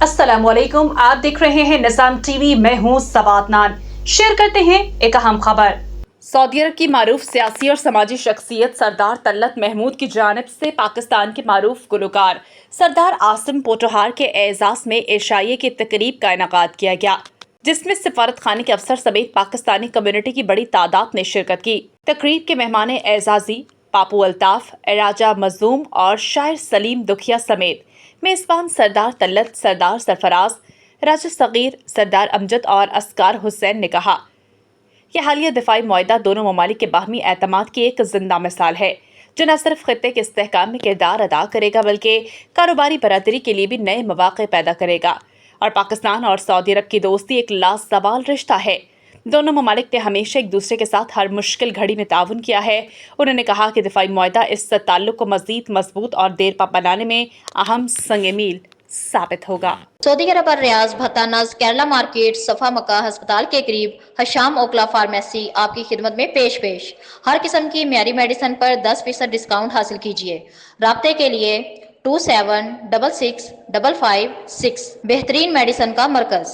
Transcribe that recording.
अस्सलाम वालेकुम, आप देख रहे हैं निजाम टीवी। मैं हूं सबात नान। शेयर करते हैं एक अहम खबर। सऊदी अरब की मारूफ सियासी और समाजी शख्सियत सरदार तल्लत महमूद की जानिब से पाकिस्तान के मारूफ गुलकार सरदार आसिम पोटोहार के एजाज में एशाइये की तकरीब का इनेकाद किया गया, जिसमें सफारत खाने के अफसर समेत पाकिस्तानी कम्युनिटी की बड़ी तादाद ने शिरकत की। तकरीब के मेहमान एजाजी पापू अल्ताफ, एराजा मजूम और शायर सलीम दुखिया समेत मेज़बान सरदार तल्लत, सरदार सरफराज, राजा सगीर, सरदार अमजद और असकार हुसैन ने कहा, यह हालिया दिफाई मुआहदा दोनों ममालिक के बाहमी एतमाद की एक जिंदा मिसाल है, जो न सिर्फ खित्ते के इस्तेहकाम में किरदार अदा करेगा बल्कि कारोबारी बरादरी के लिए भी नए मौके पैदा करेगा। और पाकिस्तान और सऊदी अरब की दोस्ती एक लाजवाल रिश्ता है। दोनों ममालिक ने हमेशा एक दूसरे के साथ हर मुश्किल घड़ी में ताउन किया है। उन्होंने कहा कि दिफाई मुआहदा इस ताल्लुक को मजीद मजबूत और देरपा बनाने में अहम संग मील साबित होगा। सऊदी अरब और रियाज भत्तानज केरला मार्केट सफा मक्का अस्पताल के करीब हशाम ओकला फार्मेसी आपकी खिदमत में पेश हर किस्म की म्यारी मेडिसिन पर 10% डिस्काउंट हासिल कीजिए। राब्ते के लिए 27665556 बेहतरीन मेडिसिन का मरकज।